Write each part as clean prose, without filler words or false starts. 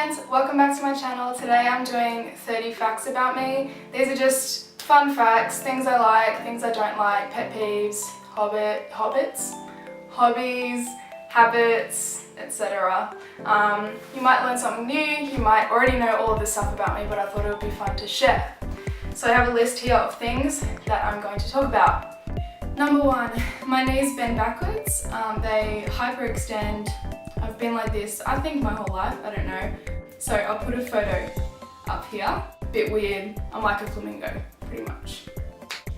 friends, welcome back to my channel. Today I'm doing 30 facts about me. These are just fun facts, things I like, things I don't like, pet peeves, hobbies, habits, etc. You might learn something new, you might already know all of this stuff about me, but I thought it would be fun to share. So I have a list here of things that I'm going to talk about. Number 1, my knees bend backwards. They hyperextend. I've been like this, I think my whole life, I don't know. So I'll put a photo up here. Bit weird, I'm like a flamingo, pretty much.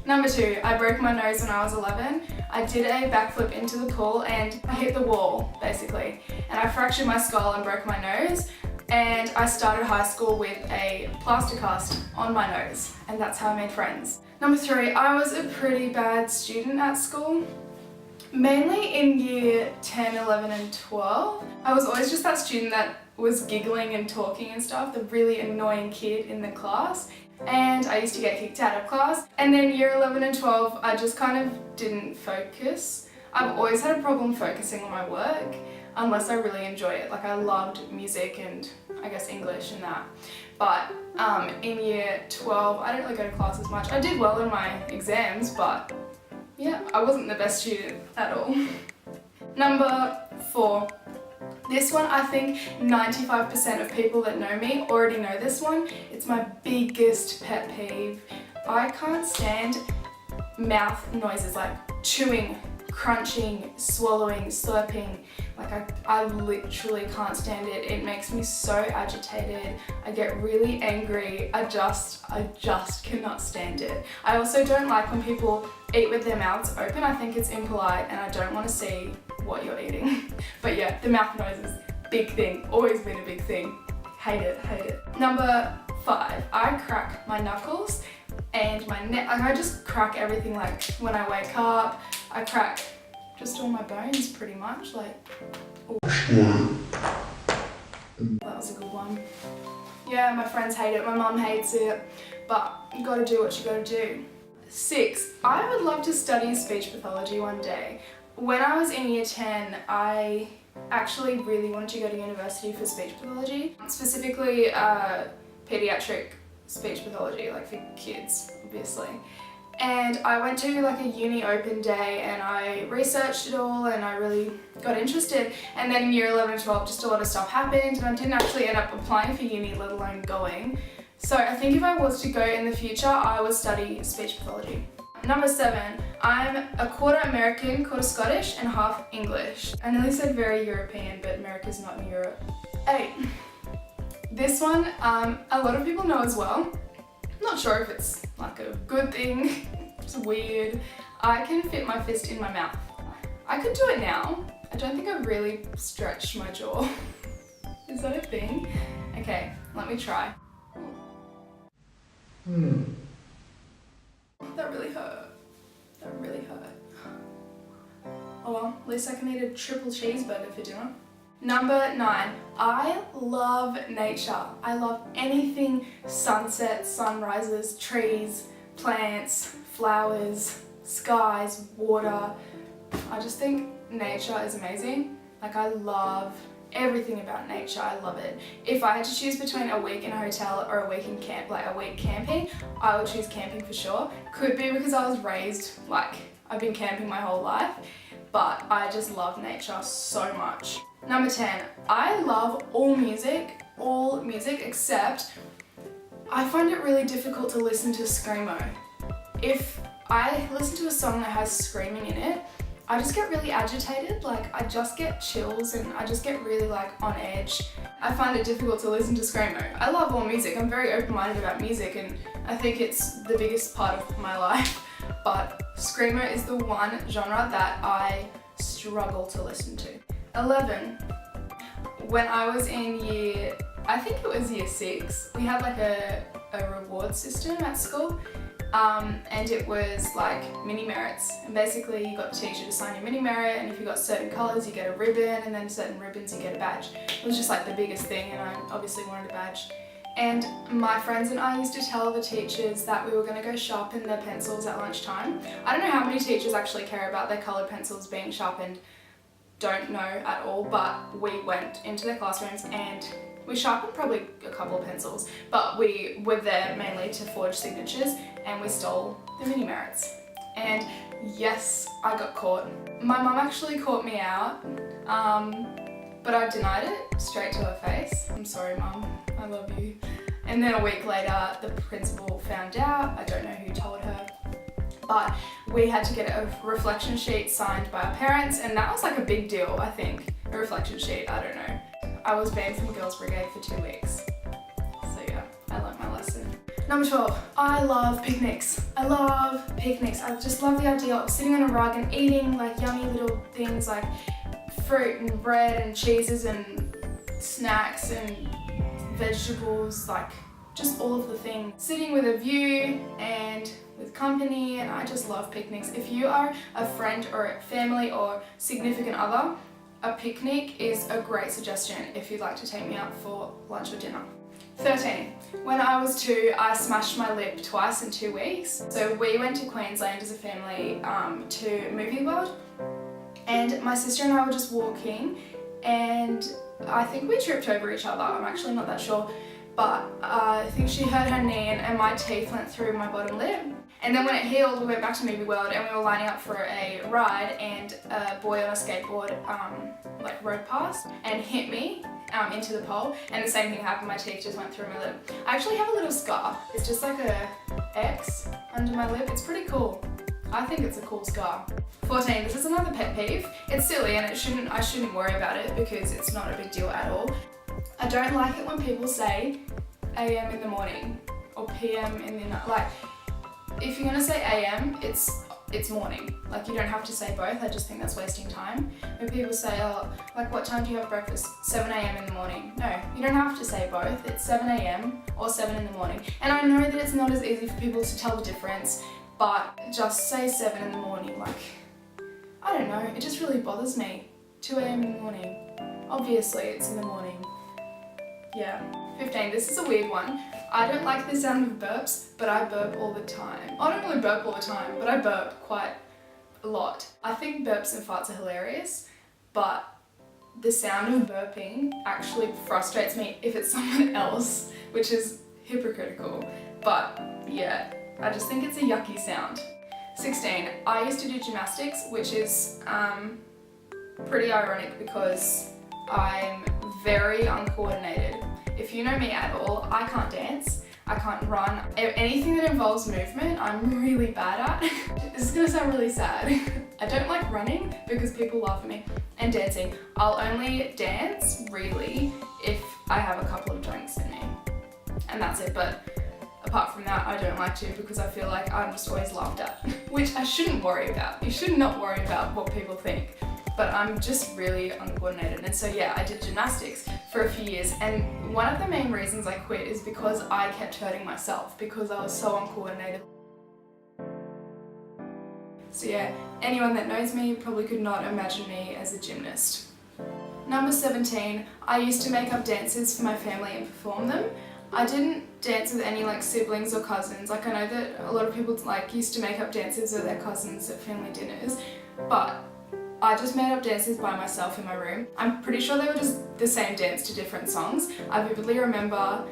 Number 2, I broke my nose when I was 11. I did a backflip into the pool and I hit the wall, basically. And I fractured my skull and broke my nose. And I started high school with a plaster cast on my nose. And that's how I made friends. Number 3, I was a pretty bad student at school. Mainly in year 10, 11 and 12. I was always just that student that was giggling and talking and stuff, the really annoying kid in the class. And I used to get kicked out of class. And then year 11 and 12, I just kind of didn't focus. I've always had a problem focusing on my work unless I really enjoy it. Like I loved music and I guess English and that. But in year 12, I didn't really go to class as much. I did well in my exams, but yeah, I wasn't the best student at all. Number 4. This one, I think 95% of people that know me already know this one. It's my biggest pet peeve. I can't stand mouth noises like chewing, crunching, swallowing, slurping. Like I literally can't stand it. It makes me so agitated. I get really angry. I just cannot stand it. I also don't like when people eat with their mouths open. I think it's impolite and I don't want to see what you're eating. But yeah, the mouth noises, big thing. Always been a big thing. Hate it, hate it. Number 5, I crack my knuckles and my neck. Like I just crack everything. Like when I wake up, I crack just all my bones pretty much. Like, ooh. That was a good one. Yeah, my friends hate it, my mum hates it, but you gotta do what you gotta do. 6, I would love to study speech pathology one day. When I was in year 10, I actually really wanted to go to university for speech pathology, specifically pediatric speech pathology, like for kids, obviously. And I went to like a uni open day and I researched it all and I really got interested. And then in year 11 and 12, just a lot of stuff happened and I didn't actually end up applying for uni, let alone going. So I think if I was to go in the future, I would study speech pathology. Number 7, I'm a quarter American, quarter Scottish and half English. I nearly said very European, but America's not in Europe. 8, this one, a lot of people know as well. I'm not sure if it's like a good thing, it's weird. I can fit my fist in my mouth. I could do it now. I don't think I've really stretched my jaw. Is that a thing? Okay, let me try. That really hurt. That really hurt. Oh well, at least I can eat a triple cheeseburger for dinner. Number 9, I love nature. I love anything sunsets, sunrises, trees, plants, flowers, skies, water. I just think nature is amazing. Like I love everything about nature. I love it. If I had to choose between a week in a hotel or a week in camp, like a week camping, I would choose camping for sure. Could be because I was raised, like I've been camping my whole life, but I just love nature so much. Number 10, I love all music except I find it really difficult to listen to screamo. If I listen to a song that has screaming in it, I just get really agitated, like I just get chills and I just get really like on edge. I find it difficult to listen to screamo. I love all music, I'm very open-minded about music and I think it's the biggest part of my life, but screamo is the one genre that I struggle to listen to. 11, when I was in I think it was year 6, we had like a reward system at school. And it was like mini merits, and basically you got the teacher to sign your mini merit, and if you got certain colours you get a ribbon, and then certain ribbons you get a badge. It was just like the biggest thing and I obviously wanted a badge. And my friends and I used to tell the teachers that we were going to go sharpen their pencils at lunchtime. I don't know how many teachers actually care about their coloured pencils being sharpened, don't know at all, but we went into their classrooms and we sharpened probably a couple of pencils, but we were there mainly to forge signatures, and we stole the mini merits. And yes, I got caught. My mum actually caught me out, but I denied it straight to her face. I'm sorry, Mum, I love you. And then a week later, the principal found out. I don't know who told her, but we had to get a reflection sheet signed by our parents, and that was like a big deal, I think. A reflection sheet, I don't know. I was banned from Girls Brigade for 2 weeks. So yeah, I learned my lesson. Number 12, I love picnics. I love picnics. I just love the idea of sitting on a rug and eating like yummy little things like fruit and bread and cheeses and snacks and vegetables, like just all of the things. Sitting with a view and with company, and I just love picnics. If you are a friend or a family or significant other, a picnic is a great suggestion if you'd like to take me out for lunch or dinner. 13. When I was 2, I smashed my lip twice in 2 weeks. So we went to Queensland as a family to Movie World, and my sister and I were just walking, and I think we tripped over each other. I'm actually not that sure, but I think she hurt her knee and my teeth went through my bottom lip. And then when it healed, we went back to Movie World and we were lining up for a ride, and a boy on a skateboard like rode past and hit me into the pole, and the same thing happened. My teeth just went through my lip. I actually have a little scar. It's just like a X under my lip. It's pretty cool. I think it's a cool scar. 14, this is another pet peeve. It's silly and I shouldn't worry about it because it's not a big deal at all. I don't like it when people say AM in the morning or PM in the night. Like, if you're gonna say AM, it's morning. Like, you don't have to say both. I just think that's wasting time. When people say, oh, like, what time do you have breakfast? 7 AM in the morning. No, you don't have to say both. It's 7 AM or 7 in the morning. And I know that it's not as easy for people to tell the difference, but just say 7 in the morning. Like, I don't know, it just really bothers me. 2 AM in the morning. Obviously, it's in the morning. Yeah. 15, this is a weird one. I don't like the sound of burps, but I burp all the time. I don't really burp all the time, but I burp quite a lot. I think burps and farts are hilarious, but the sound of burping actually frustrates me if it's someone else, which is hypocritical. But yeah, I just think it's a yucky sound. 16, I used to do gymnastics, which is pretty ironic because I'm very uncoordinated. If you know me at all, I can't dance, I can't run. Anything that involves movement, I'm really bad at. This is gonna sound really sad. I don't like running because people laugh at me, and dancing. I'll only dance, really, if I have a couple of drinks in me. And that's it, but apart from that, I don't like to because I feel like I'm just always laughed at, which I shouldn't worry about. You should not worry about what people think. But I'm just really uncoordinated. And so yeah, I did gymnastics for a few years, and one of the main reasons I quit is because I kept hurting myself because I was so uncoordinated. So yeah, anyone that knows me probably could not imagine me as a gymnast. Number 17, I used to make up dances for my family and perform them. I didn't dance with any like siblings or cousins. Like, I know that a lot of people like used to make up dances with their cousins at family dinners, but I just made up dances by myself in my room. I'm pretty sure they were just the same dance to different songs. I vividly remember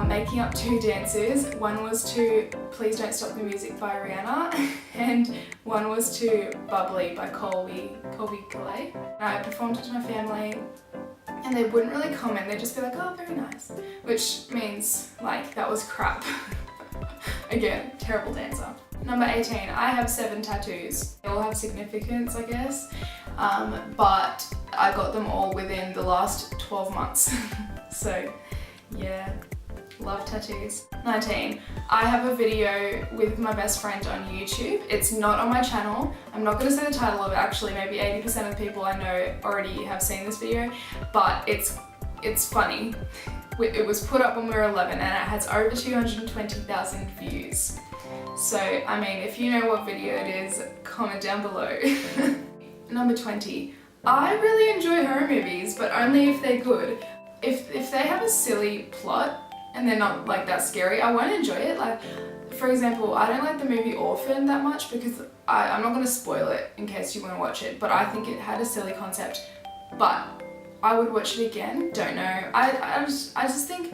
making up 2 dances. One was to Please Don't Stop the Music by Rihanna, and one was to Bubbly by Colby Goulet. I performed it to my family, and they wouldn't really comment. They'd just be like, oh, very nice, which means like that was crap. Again, terrible dancer. Number 18, I have 7 tattoos. They all have significance, I guess, but I got them all within the last 12 months. So yeah, love tattoos. 19, I have a video with my best friend on YouTube. It's not on my channel. I'm not going to say the title of it. Actually, maybe 80% of the people I know already have seen this video, but it's funny. It was put up when we were 11 and it has over 220,000 views. So, I mean, if you know what video it is, comment down below. Number 20. I really enjoy horror movies, but only if they're good. If they have a silly plot and they're not like that scary, I won't enjoy it. Like, for example, I don't like the movie Orphan that much because I'm not going to spoil it in case you want to watch it, but I think it had a silly concept, but I would watch it again. Don't know. I just think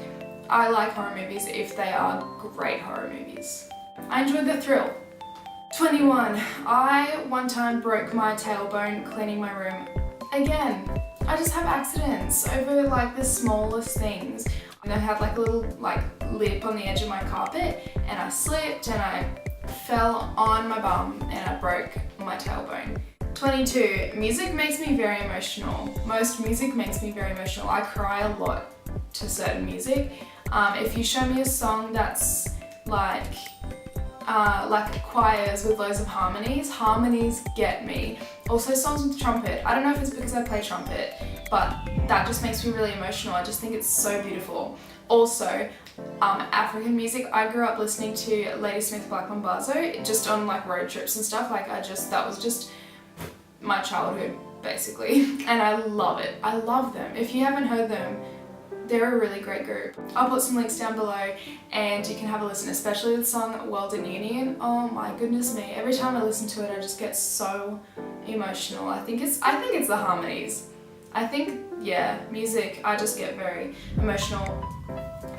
I like horror movies if they are great horror movies. I enjoyed the thrill. 21. I one time broke my tailbone cleaning my room. Again, I just have accidents over like the smallest things. And I had like a little like lip on the edge of my carpet and I slipped and I fell on my bum and I broke my tailbone. 22. Music makes me very emotional. Most music makes me very emotional. I cry a lot to certain music. If you show me a song that's like choirs with loads of harmonies get me. Also songs with trumpet. I don't know if it's because I play trumpet, but that just makes me really emotional. I just think it's so beautiful. Also, African music. I grew up listening to Ladysmith, Black Mambazo, just on like road trips and stuff. Like that was just my childhood basically, and I love it. I love them. If you haven't heard them, they're a really great group. I'll put some links down below and you can have a listen, especially the song World in Union. Oh my goodness me. Every time I listen to it, I just get so emotional. I think it's the harmonies. I think, yeah, music, I just get very emotional.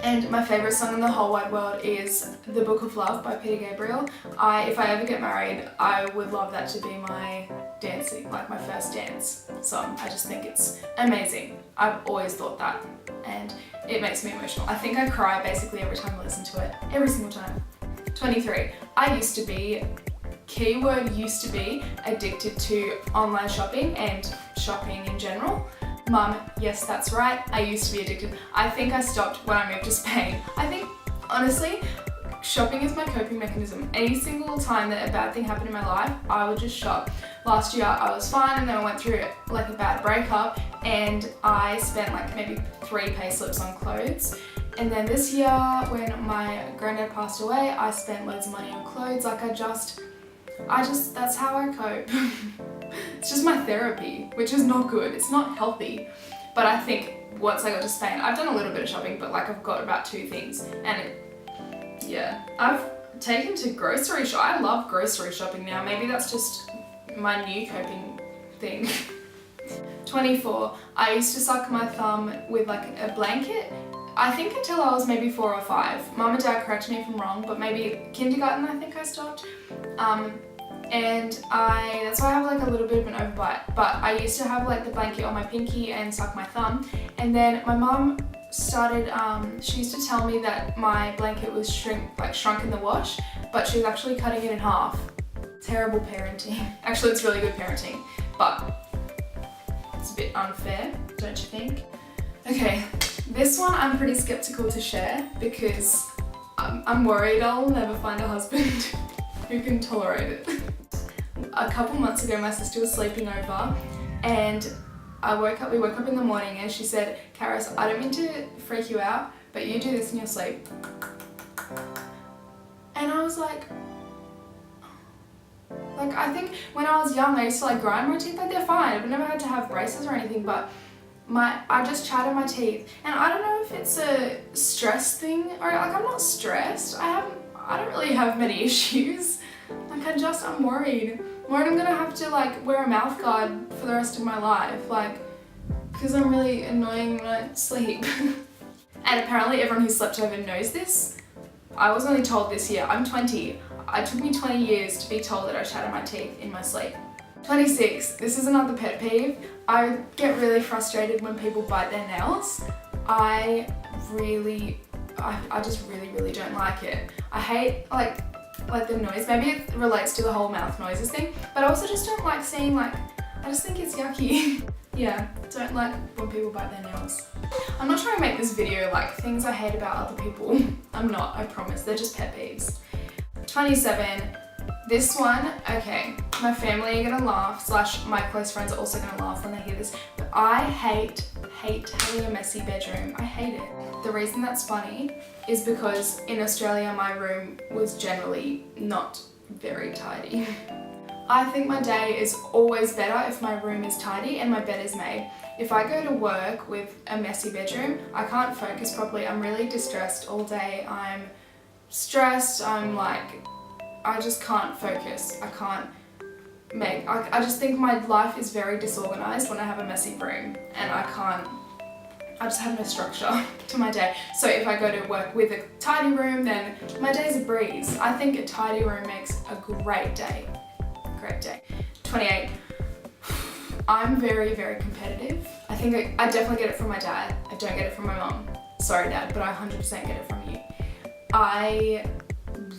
And my favourite song in the whole wide world is The Book of Love by Peter Gabriel. If I ever get married, I would love that to be my dancing, like my first dance song. I just think it's amazing. I've always thought that and it makes me emotional. I think I cry basically every time I listen to it, every single time. 23. I used to be, keyword used to be, addicted to online shopping and shopping in general. Mum, yes, that's right, I used to be addicted. I think I stopped when I moved to Spain. I think, honestly, shopping is my coping mechanism. Any single time that a bad thing happened in my life, I would just shop. Last year I was fine and then I went through like a bad breakup and I spent like maybe 3 pay slips on clothes. And then this year when my granddad passed away, I spent loads of money on clothes. Like I just, that's how I cope. It's just my therapy, which is not good. It's not healthy. But I think once I got to Spain, I've done a little bit of shopping, but like I've got about 2 things. And yeah, I've taken to grocery shop. I love grocery shopping now. Maybe that's just my new coping thing. 24. I used to suck my thumb with like a blanket. I think until I was maybe 4 or 5. Mum and Dad correct me if I'm wrong, but maybe kindergarten I think I stopped. And that's why I have like a little bit of an overbite. But I used to have like the blanket on my pinky and suck my thumb. And then my mum started, she used to tell me that my blanket was shrunk in the wash, but she was actually cutting it in half. Terrible parenting. Actually, it's really good parenting, but it's a bit unfair, don't you think? Okay, this one I'm pretty skeptical to share because I'm worried I'll never find a husband who can tolerate it. A couple months ago, my sister was sleeping over and we woke up in the morning and she said, "Karis, I don't mean to freak you out, but you do this in your sleep." And I was like I think when I was young, I used to like grind my teeth, like they're fine. I've never had to have braces or anything, but I just chattered my teeth. And I don't know if it's a stress thing or like I'm not stressed. I don't really have many issues. Like I'm worried. I'm worried I'm gonna have to like wear a mouth guard for the rest of my life, like, because I'm really annoying when I sleep. And apparently everyone who slept over knows this. I was only told this year. I'm 20. It took me 20 years to be told that I chatter my teeth in my sleep. 26. This is another pet peeve. I get really frustrated when people bite their nails. I just really don't like it. I hate like the noise. Maybe it relates to the whole mouth noises thing, but I also just don't like seeing I just think it's yucky. Yeah, don't like when people bite their nails. I'm not trying to make this video like things I hate about other people. I'm not, I promise. They're just pet peeves. 27. This one, okay, my family are gonna laugh, / my close friends are also gonna laugh when they hear this, but I hate having a messy bedroom. I hate it. The reason that's funny is because in Australia my room was generally not very tidy. I think my day is always better if my room is tidy and my bed is made. If I go to work with a messy bedroom, I can't focus properly. I'm really distressed all day. I'm stressed, I just can't focus. I just think my life is very disorganized when I have a messy room, and I just have no structure to my day. So if I go to work with a tidy room, then my day's a breeze. I think a tidy room makes a great day. Great day. 28. I'm very, very competitive. I think I definitely get it from my dad. I don't get it from my mum. Sorry, Dad, but I 100% get it from you. I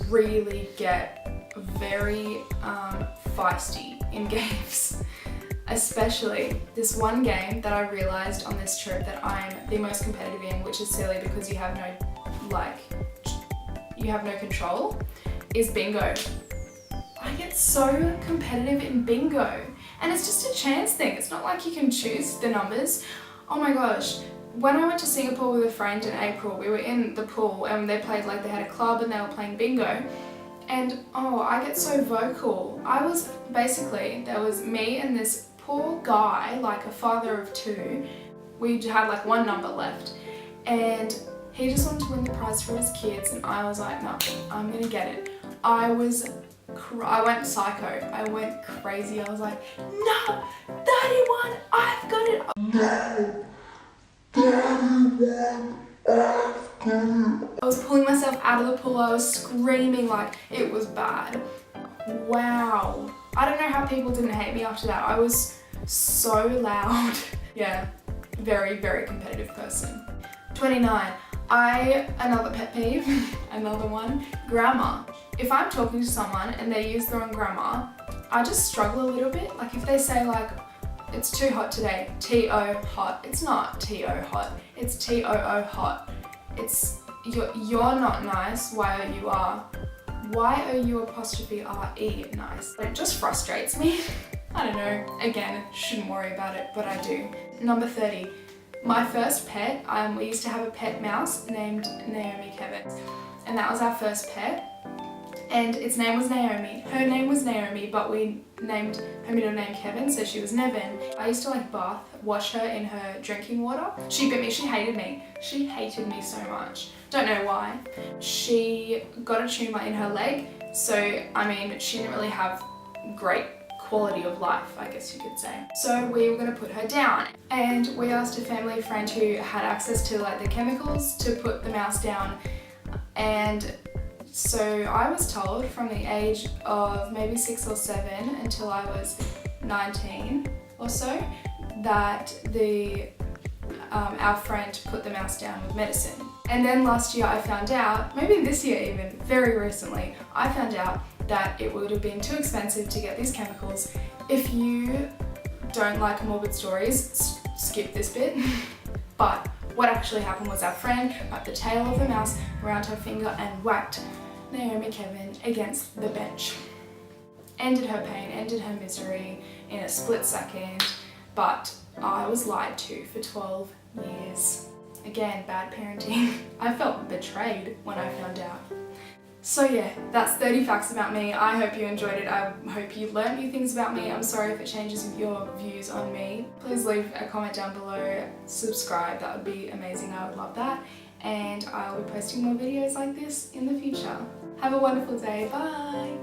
really get very feisty in games. Especially this one game that I realised on this trip that I'm the most competitive in, which is silly because you have no control, is bingo. I get so competitive in bingo, and it's just a chance thing. It's not like you can choose the numbers. Oh my gosh, when I went to Singapore with a friend in April, we were in the pool and they played, they had a club and they were playing bingo. And I get so vocal. There was me and this poor guy, a father of two. We had one number left, and he just wanted to win the prize for his kids, and I was like, no, I'm gonna get it. I went psycho. I went crazy. I was like, no, Daddy won, I've got it. No, Daddy won, I've got it. I was pulling myself out of the pool. I was screaming it was bad. Wow. I don't know how people didn't hate me after that. I was so loud. Yeah, very, very competitive person. 29. Another pet peeve, another one, grammar. If I'm talking to someone and they use the wrong grammar, I just struggle a little bit. If they say it's too hot today, T-O hot. It's not T-O hot, it's T-O-O hot. It's you're not nice, Y-O-U-R. Y-O-U''R-E nice. It just frustrates me. I don't know, again, shouldn't worry about it, but I do. Number 30. My first pet, we used to have a pet mouse named Naomi Kevin, and that was our first pet, and its name was Naomi. Her name was Naomi, but we named her middle name Kevin, so she was Nevin. I used to wash her in her drinking water. She bit me, she hated me. She hated me so much. Don't know why. She got a tumour in her leg, so she didn't really have great quality of life, I guess you could say. So we were going to put her down, and we asked a family friend who had access to the chemicals to put the mouse down, and so I was told from the age of maybe 6 or 7 until I was 19 or so that our friend put the mouse down with medicine. And then last year I found out, maybe this year even, very recently, I found out that it would have been too expensive to get these chemicals. If you don't like morbid stories, skip this bit. But what actually happened was our friend wrapped the tail of the mouse around her finger and whacked Naomi Kevin against the bench. Ended her pain, ended her misery in a split second, but I was lied to for 12 years. Again, bad parenting. I felt betrayed when I found out. So yeah, that's 30 facts about me. I hope you enjoyed it. I hope you learned new things about me. I'm sorry if it changes your views on me. Please leave a comment down below, subscribe, that would be amazing. I would love that. And I'll be posting more videos like this in the future. Have a wonderful day. Bye!